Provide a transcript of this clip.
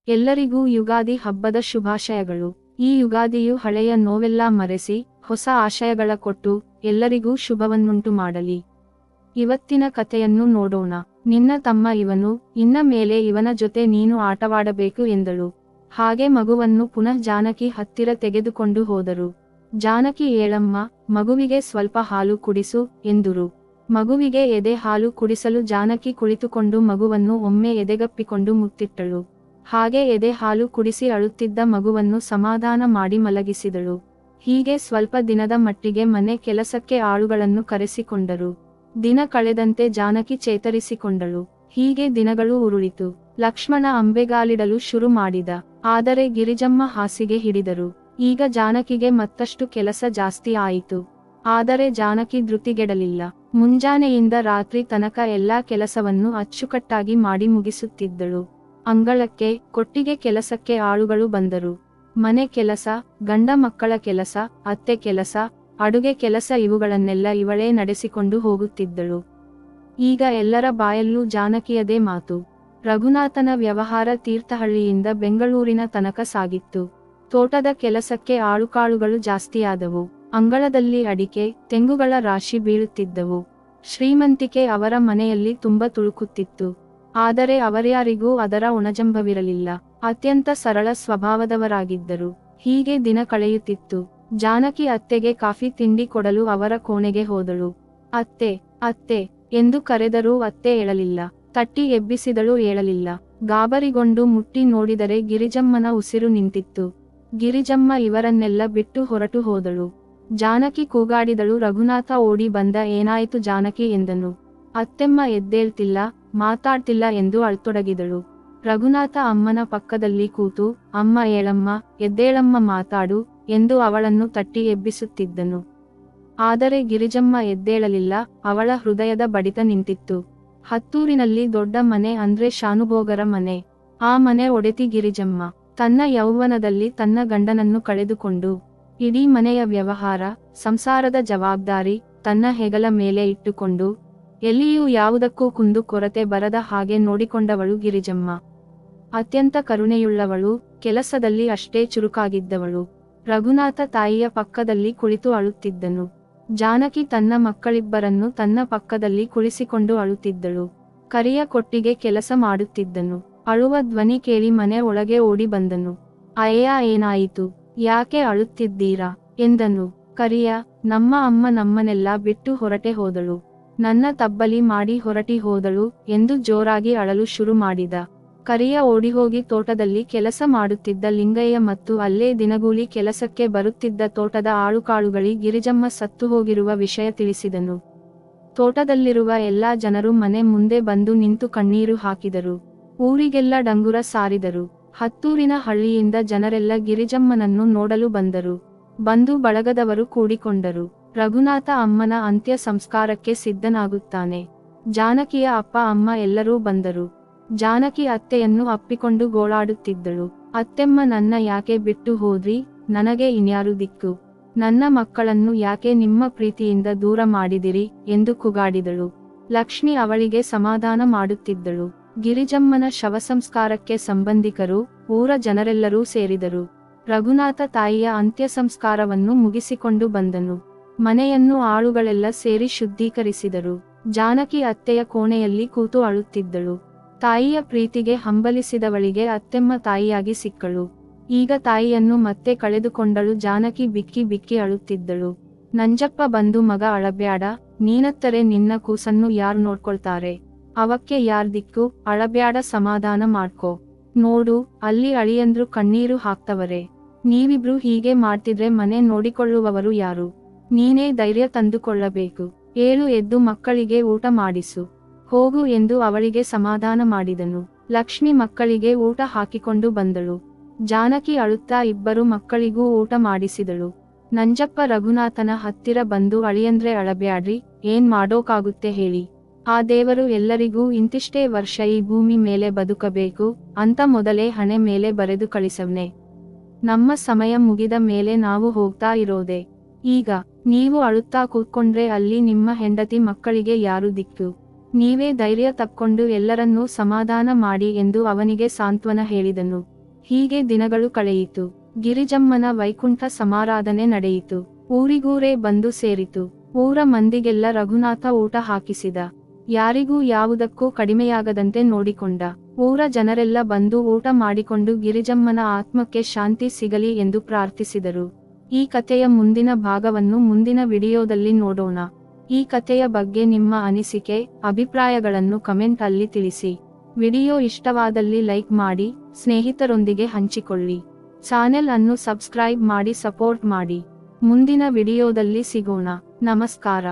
ಎಲ್ಲರಿಗೂ ಯುಗಾದಿ ಹಬ್ಬದ ಶುಭಾಶಯಗಳು. ಈ ಯುಗಾದಿಯು ಹಳೆಯ ನೋವೆಲ್ಲ ಮರೆಸಿ ಹೊಸ ಆಶಯಗಳ ಕೊಟ್ಟು ಎಲ್ಲರಿಗೂ ಶುಭವನ್ನುಂಟು ಮಾಡಲಿ. ಇವತ್ತಿನ ಕಥೆಯನ್ನು ನೋಡೋಣ. ನಿನ್ನ ತಮ್ಮ ಇವನು, ಇನ್ನ ಮೇಲೆ ಇವನ ಜೊತೆ ನೀನು ಆಟವಾಡಬೇಕು ಎಂದಳು. ಹಾಗೆ ಮಗುವನ್ನು ಪುನಃ ಜಾನಕಿ ಹತ್ತಿರ ತೆಗೆದುಕೊಂಡು ಹೋದರು. ಜಾನಕಿ ಏಳಮ್ಮ, ಮಗುವಿಗೆ ಸ್ವಲ್ಪ ಹಾಲು ಕುಡಿಸು ಎಂದುರು. ಮಗುವಿಗೆ ಎದೆ ಹಾಲು ಕುಡಿಸಲು ಜಾನಕಿ ಕುಳಿತುಕೊಂಡು ಮಗುವನ್ನು ಒಮ್ಮೆ ಎದೆಗಪ್ಪಿಕೊಂಡು ಮುತ್ತಿಟ್ಟಳು. ಹಾಗೆ ಎದೆ ಹಾಲು ಕುಡಿಸಿ ಅಳುತ್ತಿದ್ದ ಮಗುವನ್ನು ಸಮಾಧಾನ ಮಾಡಿ ಮಲಗಿಸಿದಳು. ಹೀಗೆ ಸ್ವಲ್ಪ ದಿನದ ಮಟ್ಟಿಗೆ ಮನೆ ಕೆಲಸಕ್ಕೆ ಆಳುಗಳನ್ನು ಕರೆಸಿಕೊಂಡರು. ದಿನ ಕಳೆದಂತೆ ಜಾನಕಿ ಚೇತರಿಸಿಕೊಂಡಳು. ಹೀಗೆ ದಿನಗಳು ಉರುಳಿತು. ಲಕ್ಷ್ಮಣ ಅಂಬೆಗಾಲಿಡಲು ಶುರು ಮಾಡಿದ. ಆದರೆ ಗಿರಿಜಮ್ಮ ಹಾಸಿಗೆ ಹಿಡಿದರು. ಈಗ ಜಾನಕಿಗೆ ಮತ್ತಷ್ಟು ಕೆಲಸ ಜಾಸ್ತಿ ಆಯಿತು. ಆದರೆ ಜಾನಕಿ ಧೃತಿಗೆಡಲಿಲ್ಲ. ಮುಂಜಾನೆಯಿಂದ ರಾತ್ರಿ ತನಕ ಎಲ್ಲಾ ಕೆಲಸವನ್ನು ಅಚ್ಚುಕಟ್ಟಾಗಿ ಮಾಡಿ ಮುಗಿಸುತ್ತಿದ್ದಳು. ಅಂಗಳಕ್ಕೆ, ಕೊಟ್ಟಿಗೆ ಕೆಲಸಕ್ಕೆ ಆಳುಗಳು ಬಂದರು. ಮನೆ ಕೆಲಸ, ಗಂಡ ಮಕ್ಕಳ ಕೆಲಸ, ಅತ್ತೆ ಕೆಲಸ, ಅಡುಗೆ ಕೆಲಸ ಇವುಗಳನ್ನೆಲ್ಲ ಇವಳೇ ನಡೆಸಿಕೊಂಡು ಹೋಗುತ್ತಿದ್ದಳು. ಈಗ ಎಲ್ಲರ ಬಾಯಲ್ಲೂ ಜಾನಕಿಯದೇ ಮಾತು. ರಘುನಾಥನ ವ್ಯವಹಾರ ತೀರ್ಥಹಳ್ಳಿಯಿಂದ ಬೆಂಗಳೂರಿನ ತನಕ ಸಾಗಿತ್ತು. ತೋಟದ ಕೆಲಸಕ್ಕೆ ಆಳುಕಾಳುಗಳು ಜಾಸ್ತಿಯಾದವು. ಅಂಗಳದಲ್ಲಿ ಅಡಿಕೆ, ತೆಂಗುಗಳ ರಾಶಿ ಬೀಳುತ್ತಿದ್ದವು. ಶ್ರೀಮಂತಿಕೆ ಅವರ ಮನೆಯಲ್ಲಿ ತುಂಬ ತುಳುಕುತ್ತಿತ್ತು. ಆದರೆ ಅವರ್ಯಾರಿಗೂ ಅದರ ಉಣಜಂಬವಿರಲಿಲ್ಲ. ಅತ್ಯಂತ ಸರಳ ಸ್ವಭಾವದವರಾಗಿದ್ದರು. ಹೀಗೆ ದಿನ ಕಳೆಯುತ್ತಿತ್ತು. ಜಾನಕಿ ಅತ್ತೆಗೆ ಕಾಫಿ ತಿಂಡಿ ಕೊಡಲು ಅವರ ಕೋಣೆಗೆ ಹೋದಳು. ಅತ್ತೆ, ಅತ್ತೆ ಎಂದು ಕರೆದರೂ ಅತ್ತೆ ಏಳಲಿಲ್ಲ. ತಟ್ಟಿ ಎಬ್ಬಿಸಿದಳು, ಏಳಲಿಲ್ಲ. ಗಾಬರಿಗೊಂಡು ಮುಟ್ಟಿ ನೋಡಿದರೆ ಗಿರಿಜಮ್ಮನ ಉಸಿರು ನಿಂತಿತ್ತು. ಗಿರಿಜಮ್ಮ ಇವರನ್ನೆಲ್ಲ ಬಿಟ್ಟು ಹೊರಟು ಹೋದಳು. ಜಾನಕಿ ಕೂಗಾಡಿದಳು. ರಘುನಾಥ ಓಡಿ ಬಂದ. ಏನಾಯಿತು ಜಾನಕಿ ಎಂದನು. ಅತ್ತೆಮ್ಮ ಎದ್ದೇಳ್ತಿಲ್ಲ, ಮಾತಾಡ್ತಿಲ್ಲ ಎಂದು ಅಳ್ತೊಡಗಿದಳು. ರಘುನಾಥ ಅಮ್ಮನ ಪಕ್ಕದಲ್ಲಿ ಕೂತು, ಅಮ್ಮ ಏಳಮ್ಮ, ಎದ್ದೇಳಮ್ಮ, ಮಾತಾಡು ಎಂದು ಅವಳನ್ನು ತಟ್ಟಿ ಎಬ್ಬಿಸುತ್ತಿದ್ದನು. ಆದರೆ ಗಿರಿಜಮ್ಮ ಎದ್ದೇಳಲಿಲ್ಲ. ಅವಳ ಹೃದಯದ ಬಡಿತ ನಿಂತಿತ್ತು. ಹತ್ತೂರಿನಲ್ಲಿ ದೊಡ್ಡ ಮನೆ ಅಂದ್ರೆ ಶಾನುಭೋಗರ ಮನೆ. ಆ ಮನೆ ಒಡೆತಿ ಗಿರಿಜಮ್ಮ. ತನ್ನ ಯೌವನದಲ್ಲಿ ತನ್ನ ಗಂಡನನ್ನು ಕಳೆದುಕೊಂಡು ಇಡೀ ಮನೆಯ ವ್ಯವಹಾರ, ಸಂಸಾರದ ಜವಾಬ್ದಾರಿ ತನ್ನ ಹೆಗಲ ಮೇಲೆ ಇಟ್ಟುಕೊಂಡು ಎಲ್ಲಿಯೂ ಯಾವುದಕ್ಕೂ ಕುಂದು ಕೊರತೆ ಬರದ ಹಾಗೆ ನೋಡಿಕೊಂಡವಳು ಗಿರಿಜಮ್ಮ. ಅತ್ಯಂತ ಕರುಣೆಯುಳ್ಳವಳು, ಕೆಲಸದಲ್ಲಿ ಅಷ್ಟೇ ಚುರುಕಾಗಿದ್ದವಳು. ರಘುನಾಥ ತಾಯಿಯ ಪಕ್ಕದಲ್ಲಿ ಕುಳಿತು ಅಳುತ್ತಿದ್ದನು. ಜಾನಕಿ ತನ್ನ ಮಕ್ಕಳಿಬ್ಬರನ್ನು ತನ್ನ ಪಕ್ಕದಲ್ಲಿ ಕುಳಿಸಿಕೊಂಡು ಅಳುತ್ತಿದ್ದಳು. ಕರಿಯ ಕೊಟ್ಟಿಗೆ ಕೆಲಸ ಮಾಡುತ್ತಿದ್ದನು. ಅಳುವ ಧ್ವನಿ ಕೇಳಿ ಮನೆ ಒಳಗೆ ಓಡಿ ಬಂದನು. ಅಯ್ಯ, ಏನಾಯಿತು, ಯಾಕೆ ಅಳುತ್ತಿದ್ದೀರಾ ಎಂದನು. ಕರಿಯ, ನಮ್ಮ ಅಮ್ಮ ನಮ್ಮನ್ನೆಲ್ಲ ಬಿಟ್ಟು ಹೊರಟೆ ಹೋದಳು. ನನ್ನ ತಬ್ಬಲಿ ಮಾಡಿ ಹೊರಟಿ ಹೋದಳು ಎಂದು ಜೋರಾಗಿ ಅಳಲು ಶುರು ಮಾಡಿದ. ಕರಿಯ ಓಡಿಹೋಗಿ ತೋಟದಲ್ಲಿ ಕೆಲಸ ಮಾಡುತ್ತಿದ್ದ ಲಿಂಗಯ್ಯ ಮತ್ತು ಅಲ್ಲೇ ದಿನಗೂಲಿ ಕೆಲಸಕ್ಕೆ ಬರುತ್ತಿದ್ದ ತೋಟದ ಆಳುಕಾಳುಗಳಿ ಗಿರಿಜಮ್ಮ ಸತ್ತು ಹೋಗಿರುವ ವಿಷಯ ತಿಳಿಸಿದನು. ತೋಟದಲ್ಲಿರುವ ಎಲ್ಲಾ ಜನರು ಮನೆ ಮುಂದೆ ಬಂದು ನಿಂತು ಕಣ್ಣೀರು ಹಾಕಿದರು. ಊರಿಗೆಲ್ಲ ಡಂಗುರ ಸಾರಿದರು. ಹತ್ತೂರಿನ ಹಳ್ಳಿಯಿಂದ ಜನರೆಲ್ಲ ಗಿರಿಜಮ್ಮನನ್ನು ನೋಡಲು ಬಂದರು. ಬಂಧು ಬಳಗದವರು ಕೂಡಿಕೊಂಡರು. ರಘುನಾಥ ಅಮ್ಮನ ಅಂತ್ಯ ಸಂಸ್ಕಾರಕ್ಕೆ ಸಿದ್ಧನಾಗುತ್ತಾನೆ. ಜಾನಕಿಯ ಅಪ್ಪ ಅಮ್ಮ ಎಲ್ಲರೂ ಬಂದರು. ಜಾನಕಿ ಅತ್ತೆಯನ್ನು ಅಪ್ಪಿಕೊಂಡು ಗೋಳಾಡುತ್ತಿದ್ದಳು. ಅತ್ತೆಮ್ಮ, ನನ್ನ ಯಾಕೆ ಬಿಟ್ಟು ಹೋದ್ರಿ, ನನಗೆ ಇನ್ಯಾರು ದಿಕ್ಕು, ನನ್ನ ಮಕ್ಕಳನ್ನು ಯಾಕೆ ನಿಮ್ಮ ಪ್ರೀತಿಯಿಂದ ದೂರ ಮಾಡಿದಿರಿ ಎಂದು ಕೂಗಾಡಿದಳು. ಲಕ್ಷ್ಮಿ ಅವಳಿಗೆ ಸಮಾಧಾನ ಮಾಡುತ್ತಿದ್ದಳು. ಗಿರಿಜಮ್ಮನ ಶವಸಂಸ್ಕಾರಕ್ಕೆ ಸಂಬಂಧಿಕರು, ಊರ ಜನರೆಲ್ಲರೂ ಸೇರಿದರು. ರಘುನಾಥ ತಾಯಿಯ ಅಂತ್ಯ ಸಂಸ್ಕಾರವನ್ನು ಮುಗಿಸಿಕೊಂಡು ಬಂದನು. ಮನೆಯನ್ನು ಆಳುಗಳೆಲ್ಲ ಸೇರಿ ಶುದ್ಧೀಕರಿಸಿದರು. ಜಾನಕಿ ಅತ್ತೆಯ ಕೋಣೆಯಲ್ಲಿ ಕೂತು ಅಳುತ್ತಿದ್ದಳು. ತಾಯಿಯ ಪ್ರೀತಿಗೆ ಹಂಬಲಿಸಿದವಳಿಗೆ ಅತ್ತೆಮ್ಮ ತಾಯಿಯಾಗಿ ಸಿಕ್ಕಳು. ಈಗ ತಾಯಿಯನ್ನು ಮತ್ತೆ ಕಳೆದುಕೊಂಡಳು. ಜಾನಕಿ ಬಿಕ್ಕಿ ಬಿಕ್ಕಿ ಅಳುತ್ತಿದ್ದಳು. ನಂಜಪ್ಪ ಬಂದು, ಮಗ ಅಳಬ್ಯಾಡ, ನೀನತ್ತರೆ ನಿನ್ನ ಕೂಸನ್ನು ಯಾರು ನೋಡ್ಕೊಳ್ತಾರೆ, ಅವಕ್ಕೆ ಯಾರ್ ದಿಕ್ಕು, ಅಳಬ್ಯಾಡ, ಸಮಾಧಾನ ಮಾಡ್ಕೋ. ನೋಡು, ಅಲ್ಲಿ ಅಳಿಯಂದ್ರು ಕಣ್ಣೀರು ಹಾಕ್ತವರೆ. ನೀವಿಬ್ರು ಹೀಗೆ ಮಾಡ್ತಿದ್ರೆ ಮನೆ ನೋಡಿಕೊಳ್ಳುವವರು ಯಾರು, ನೀನೇ ಧೈರ್ಯ ತಂದುಕೊಳ್ಳಬೇಕು. ಏಳು, ಎದ್ದು ಮಕ್ಕಳಿಗೆ ಊಟ ಮಾಡಿಸು, ಹೋಗು ಎಂದು ಅವಳಿಗೆ ಸಮಾಧಾನ ಮಾಡಿದನು. ಲಕ್ಷ್ಮಿ ಮಕ್ಕಳಿಗೆ ಊಟ ಹಾಕಿಕೊಂಡು ಬಂದಳು. ಜಾನಕಿ ಅಳುತ್ತಾ ಇಬ್ಬರು ಮಕ್ಕಳಿಗೂ ಊಟ ಮಾಡಿಸಿದಳು. ನಂಜಪ್ಪ ರಘುನಾಥನ ಹತ್ತಿರ ಬಂದು, ಅಳಿಯಂದ್ರೆ ಅಳಬ್ಯಾಡ್ರಿ, ಏನ್ ಮಾಡೋಕಾಗುತ್ತೆ ಹೇಳಿ, ಆ ದೇವರು ಎಲ್ಲರಿಗೂ ಇಂತಿಷ್ಟೇ ವರ್ಷ ಈ ಭೂಮಿ ಮೇಲೆ ಬದುಕಬೇಕು ಅಂತ ಮೊದಲೇ ಹಣೆ ಮೇಲೆ ಬರೆದು ಕಳಿಸವ್ನೆ. ನಮ್ಮ ಸಮಯ ಮುಗಿದ ಮೇಲೆ ನಾವು ಹೋಗ್ತಾ ಇರೋದೆ. ಈಗ ನೀವು ಅಳುತ್ತಾ ಕೂತ್ಕೊಂಡ್ರೆ ಅಲ್ಲಿ ನಿಮ್ಮ ಹೆಂಡತಿ ಮಕ್ಕಳಿಗೆ ಯಾರು ದಿಕ್ಕು, ನೀವೇ ಧೈರ್ಯ ತಕ್ಕೊಂಡು ಎಲ್ಲರನ್ನೂ ಸಮಾಧಾನ ಮಾಡಿ ಎಂದು ಅವನಿಗೆ ಸಾಂತ್ವನ ಹೇಳಿದನು. ಹೀಗೆ ದಿನಗಳು ಕಳೆಯಿತು. ಗಿರಿಜಮ್ಮನ ವೈಕುಂಠ ಸಮಾರಾಧನೆ ನಡೆಯಿತು. ಊರಿಗೂರೇ ಬಂದು ಸೇರಿತು. ಊರ ಮಂದಿಗೆಲ್ಲ ರಘುನಾಥ ಊಟ ಹಾಕಿಸಿದ. ಯಾರಿಗೂ ಯಾವುದಕ್ಕೂ ಕಡಿಮೆಯಾಗದಂತೆ ನೋಡಿಕೊಂಡ. ಊರ ಜನರೆಲ್ಲ ಬಂದು ಊಟ ಮಾಡಿಕೊಂಡು ಗಿರಿಜಮ್ಮನ ಆತ್ಮಕ್ಕೆ ಶಾಂತಿ ಸಿಗಲಿ ಎಂದು ಪ್ರಾರ್ಥಿಸಿದರು. ಈ ಕಥೆಯ ಮುಂದಿನ ಭಾಗವನ್ನು ಮುಂದಿನ ವಿಡಿಯೋದಲ್ಲಿ ನೋಡೋಣ. ಈ ಕಥೆಯ ಬಗ್ಗೆ ನಿಮ್ಮ ಅನಿಸಿಕೆ, ಅಭಿಪ್ರಾಯಗಳನ್ನು ಕಮೆಂಟ್ ಅಲ್ಲಿ ತಿಳಿಸಿ. ವಿಡಿಯೋ ಇಷ್ಟವಾದಲ್ಲಿ ಲೈಕ್ ಮಾಡಿ, ಸ್ನೇಹಿತರೊಂದಿಗೆ ಹಂಚಿಕೊಳ್ಳಿ. ಚಾನೆಲ್ ಅನ್ನು ಸಬ್ಸ್ಕ್ರೈಬ್ ಮಾಡಿ ಸಪೋರ್ಟ್ ಮಾಡಿ. ಮುಂದಿನ ವಿಡಿಯೋದಲ್ಲಿ ಸಿಗೋಣ. ನಮಸ್ಕಾರ.